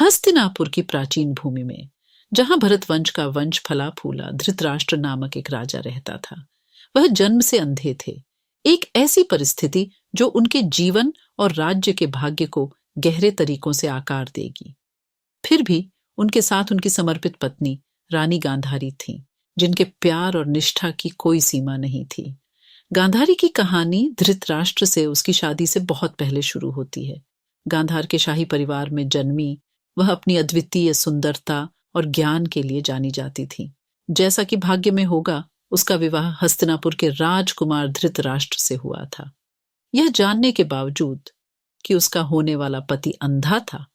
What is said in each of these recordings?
हस्तिनापुर की प्राचीन भूमि में, जहां भरत वंश का वंश फला फूला, धृतराष्ट्र नामक एक राजा रहता था। वह जन्म से अंधे थे। एक ऐसी परिस्थिति जो उनके जीवन और राज्य के भाग्य को गहरे तरीकों से आकार देगी। फिर भी उनके साथ उनकी समर्पित पत्नी रानी गांधारी थी, जिनके प्यार और निष्ठा की कोई सीमा नहीं थी। गांधारी की कहानी धृतराष्ट्र से उसकी शादी से बहुत पहले शुरू होती है। गांधार के शाही परिवार में जन्मी वह अपनी अद्वितीय सुंदरता और ज्ञान के लिए जानी जाती थी। जैसा कि भाग्य में होगा, उसका विवाह हस्तिनापुर के राजकुमार धृतराष्ट्र से हुआ था। यह जानने के बावजूद कि उसका होने वाला पति अंधा था,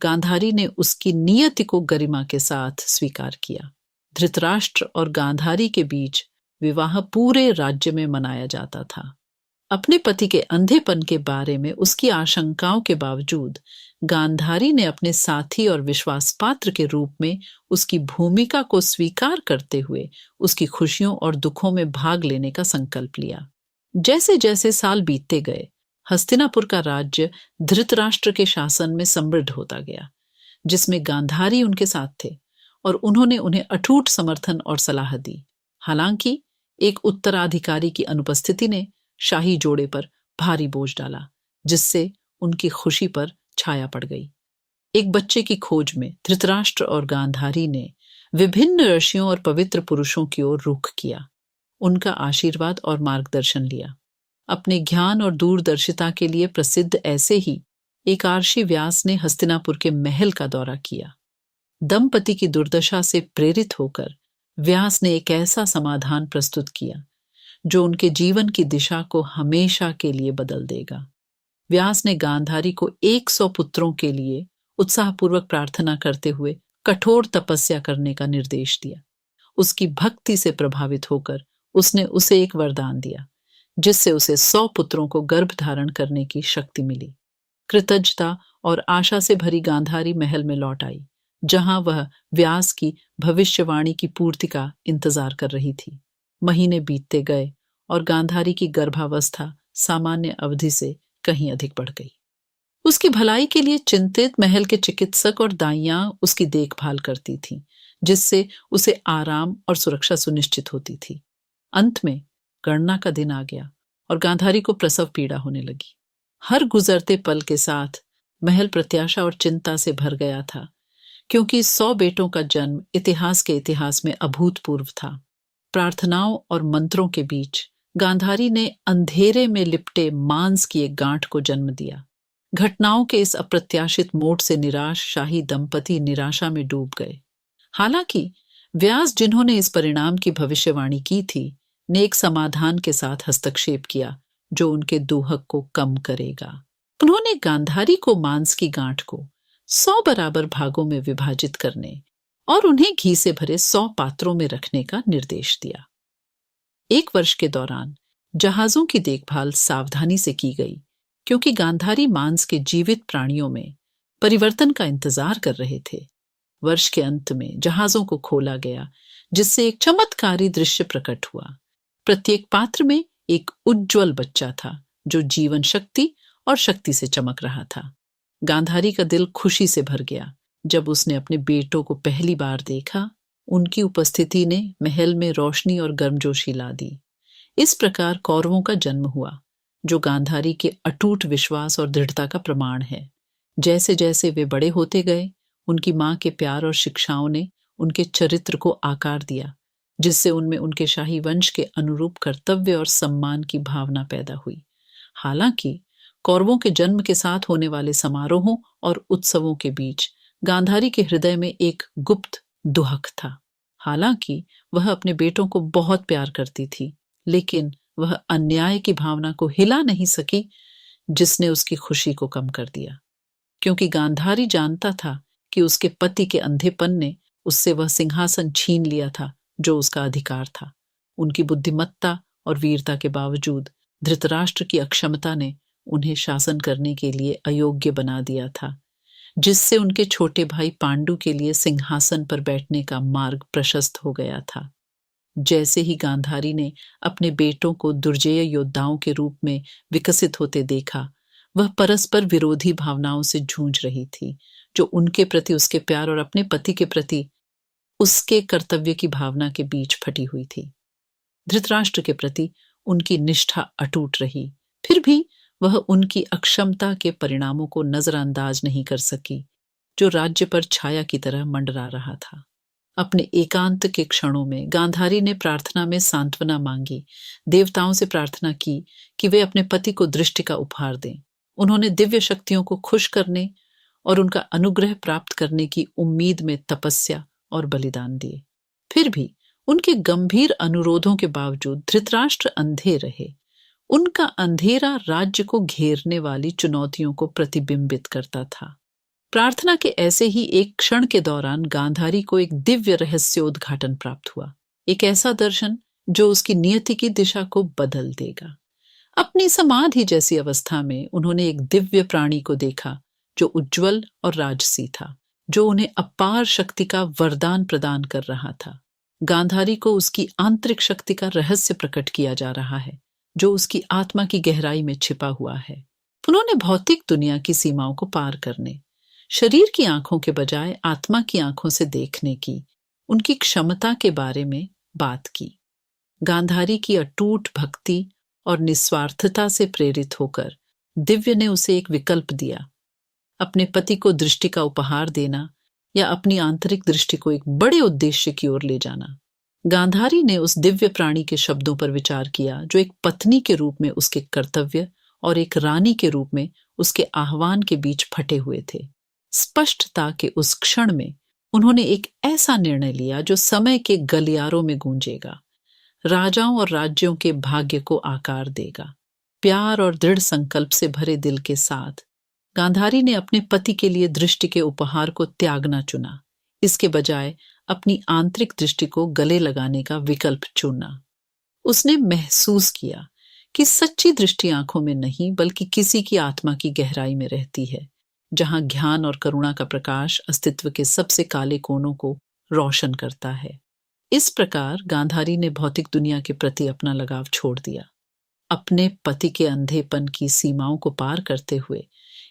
गांधारी ने उसकी नियति को गरिमा के साथ स्वीकार किया। धृतराष्ट्र और गांधारी के बीच विवाह पूरे राज्य में मनाया जाता था। अपने पति के अंधेपन के बारे में उसकी आशंकाओं के बावजूद गांधारी ने अपने साथी और विश्वासपात्र के रूप में उसकी भूमिका को स्वीकार करते हुए उसकी खुशियों और दुखों में भाग लेने का संकल्प लिया। जैसे जैसे साल बीतते गए, हस्तिनापुर का राज्य धृतराष्ट्र के शासन में समृद्ध होता गया, जिसमें गांधारी उनके साथ थे और उन्होंने उन्हें अटूट समर्थन और सलाह दी। हालांकि एक उत्तराधिकारी की अनुपस्थिति ने शाही जोड़े पर भारी बोझ डाला, जिससे उनकी खुशी पर छाया पड़ गई। एक बच्चे की खोज में धृतराष्ट्र और गांधारी ने विभिन्न ऋषियों और पवित्र पुरुषों की ओर रुख किया, उनका आशीर्वाद और मार्गदर्शन लिया। अपने ज्ञान और दूरदर्शिता के लिए प्रसिद्ध ऐसे ही एक आर्षि व्यास ने हस्तिनापुर के महल का दौरा किया। दंपति की दुर्दशा से प्रेरित होकर व्यास ने एक ऐसा समाधान प्रस्तुत किया जो उनके जीवन की दिशा को हमेशा के लिए बदल देगा। व्यास ने गांधारी को 100 पुत्रों के लिए उत्साहपूर्वक प्रार्थना करते हुए कठोर तपस्या करने का निर्देश दिया। उसकी भक्ति से प्रभावित होकर उसने उसे एक वरदान दिया, जिससे उसे 100 पुत्रों को गर्भ धारण करने की शक्ति मिली। कृतज्ञता और आशा से भरी गांधारी महल में लौट आई, जहां वह व्यास की भविष्यवाणी की पूर्ति का इंतजार कर रही थी। महीने बीतते गए और गांधारी की गर्भावस्था सामान्य अवधि से कहीं अधिक बढ़ गई। उसकी भलाई के लिए चिंतित महल के चिकित्सक और दाइयां उसकी देखभाल करती थीं, जिससे उसे आराम और सुरक्षा सुनिश्चित होती थी। अंत में गणना का दिन आ गया और गांधारी को प्रसव पीड़ा होने लगी। हर गुजरते पल के साथ महल प्रत्याशा और चिंता से भर गया था, क्योंकि 100 बेटों का जन्म इतिहास के इतिहास में अभूतपूर्व था। प्रार्थनाओं और मंत्रों के बीच गांधारी ने अंधेरे में लिपटे मांस की एक गांठ को जन्म दिया। घटनाओं के इस अप्रत्याशित मोड़ से निराश शाही दंपति निराशा में डूब गए। हालांकि व्यास, जिन्होंने इस परिणाम की भविष्यवाणी की थी, ने एक समाधान के साथ हस्तक्षेप किया जो उनके दुहक को कम करेगा। उन्होंने गांधारी को मांस की गांठ को 100 बराबर भागों में विभाजित करने और उन्हें घी से भरे 100 पात्रों में रखने का निर्देश दिया। 1 वर्ष के दौरान जहाजों की देखभाल सावधानी से की गई, क्योंकि गांधारी मांस के जीवित प्राणियों में परिवर्तन का इंतजार कर रहे थे। वर्ष के अंत में जहाजों को खोला गया, जिससे एक चमत्कारी दृश्य प्रकट हुआ। प्रत्येक पात्र में एक उज्जवल बच्चा था जो जीवन शक्ति और शक्ति से चमक रहा था। गांधारी का दिल खुशी से भर गया जब उसने अपने बेटों को पहली बार देखा। उनकी उपस्थिति ने महल में रोशनी और गर्मजोशी ला दी। इस प्रकार कौरवों का जन्म हुआ, जो गांधारी के अटूट विश्वास और दृढ़ता का प्रमाण है। जैसे जैसे वे बड़े होते गए, उनकी मां के प्यार और शिक्षाओं ने उनके चरित्र को आकार दिया, जिससे उनमें उनके शाही वंश के अनुरूप कर्तव्य और सम्मान की भावना पैदा हुई। हालांकि कौरवों के जन्म के साथ होने वाले समारोहों और उत्सवों के बीच गांधारी के हृदय में एक गुप्त दुहक था। हालांकि वह अपने बेटों को बहुत प्यार करती थी, लेकिन वह अन्याय की भावना को हिला नहीं सकी, जिसने उसकी खुशी को कम कर दिया। क्योंकि गांधारी जानता था कि उसके पति के अंधेपन ने उससे वह सिंहासन छीन लिया था जो उसका अधिकार था। उनकी बुद्धिमत्ता और वीरता के बावजूद धृतराष्ट्र की अक्षमता ने उन्हें शासन करने के लिए अयोग्य बना दिया था, जिससे उनके छोटे भाई पांडु के लिए सिंहासन पर बैठने का मार्ग प्रशस्त हो गया था। जैसे ही गांधारी ने अपने बेटों को दुर्जेय योद्धाओं के रूप में विकसित होते देखा, वह परस्पर विरोधी भावनाओं से जूझ रही थी, जो उनके प्रति उसके प्यार और अपने पति के प्रति उसके कर्तव्य की भावना के बीच फटी हुई थी। धृतराष्ट्र के प्रति उनकी निष्ठा अटूट रही, फिर भी वह उनकी अक्षमता के परिणामों को नजरअंदाज नहीं कर सकी जो राज्य पर छाया की तरह मंडरा रहा था। अपने एकांत के क्षणों में गांधारी ने प्रार्थना में सांत्वना मांगी, देवताओं से प्रार्थना की कि वे अपने पति को दृष्टि का उपहार दें। उन्होंने दिव्य शक्तियों को खुश करने और उनका अनुग्रह प्राप्त करने की उम्मीद में तपस्या और बलिदान दिए। फिर भी उनके गंभीर अनुरोधों के बावजूद धृतराष्ट्र अंधे रहे। उनका अंधेरा राज्य को घेरने वाली चुनौतियों को प्रतिबिंबित करता था। प्रार्थना के ऐसे ही एक क्षण के दौरान गांधारी को एक दिव्य रहस्योद्घाटन प्राप्त हुआ, एक ऐसा दर्शन जो उसकी नियति की दिशा को बदल देगा। अपनी समाधि जैसी अवस्था में उन्होंने एक दिव्य प्राणी को देखा जो उज्जवल और राजसी था, जो उन्हें अपार शक्ति का वरदान प्रदान कर रहा था। गांधारी को उसकी आंतरिक शक्ति का रहस्य प्रकट किया जा रहा है जो उसकी आत्मा की गहराई में छिपा हुआ है। उन्होंने भौतिक दुनिया की सीमाओं को पार करने, शरीर की आंखों के बजाय आत्मा की आंखों से देखने की उनकी क्षमता के बारे में बात की। गांधारी की अटूट भक्ति और निस्वार्थता से प्रेरित होकर दिव्य ने उसे एक विकल्प दिया, अपने पति को दृष्टि का उपहार देना या अपनी आंतरिक दृष्टि को एक बड़े उद्देश्य की ओर ले जाना। गांधारी ने उस दिव्य प्राणी के शब्दों पर विचार किया जो एक पत्नी के रूप में उसके कर्तव्य और एक रानी के रूप में उसके आह्वान के बीच फटे हुए थे। स्पष्टता के उस क्षण में उन्होंने एक ऐसा निर्णय लिया जो समय के गलियारों में गूंजेगा, राजाओं और राज्यों के भाग्य को आकार देगा। प्यार और दृढ़ संकल्प से भरे दिल के साथ गांधारी ने अपने पति के लिए दृष्टि के उपहार को त्यागना चुना, इसके बजाय अपनी आंतरिक दृष्टि को गले लगाने का विकल्प चुना। उसने महसूस किया कि सच्ची दृष्टि आंखों में नहीं बल्कि किसी की आत्मा की गहराई में रहती है, जहां ज्ञान और करुणा का प्रकाश अस्तित्व के सबसे काले कोनों को रोशन करता है। इस प्रकार गांधारी ने भौतिक दुनिया के प्रति अपना लगाव छोड़ दिया, अपने पति के अंधेपन की सीमाओं को पार करते हुए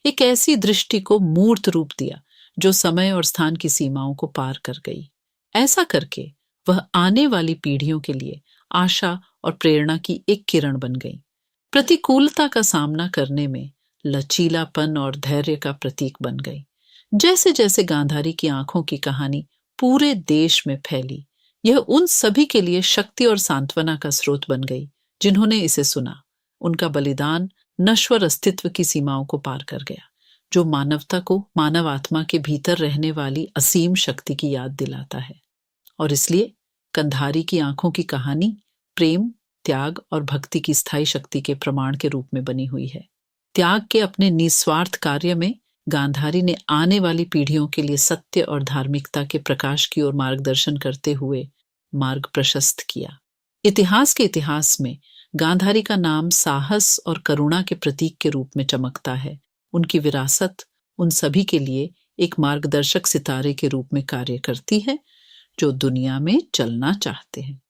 एक ऐसी दृष्टि को मूर्त रूप दिया जो समय और स्थान की सीमाओं को पार कर गई। ऐसा करके वह आने वाली पीढ़ियों के लिए आशा और प्रेरणा की एक किरण बन गई, प्रतिकूलता का सामना करने में लचीलापन और धैर्य का प्रतीक बन गई। जैसे जैसे गांधारी की आंखों की कहानी पूरे देश में फैली, यह उन सभी के लिए शक्ति और सांत्वना का स्रोत बन गई जिन्होंने इसे सुना। उनका बलिदान नश्वर अस्तित्व की सीमाओं को पार कर गया, जो मानवता को मानव आत्मा के भीतर रहने वाली असीम शक्ति की याद दिलाता है। और इसलिए गांधारी की आंखों की कहानी प्रेम, त्याग और भक्ति की स्थायी शक्ति के प्रमाण के रूप में बनी हुई है। त्याग के अपने निस्वार्थ कार्य में गांधारी ने आने वाली पीढ़ियों के लिए सत्य और धार्मिकता के प्रकाश की ओर मार्गदर्शन करते हुए मार्ग प्रशस्त किया। इतिहास के इतिहास में गांधारी का नाम साहस और करुणा के प्रतीक के रूप में चमकता है। उनकी विरासत उन सभी के लिए एक मार्गदर्शक सितारे के रूप में कार्य करती है जो दुनिया में चलना चाहते हैं।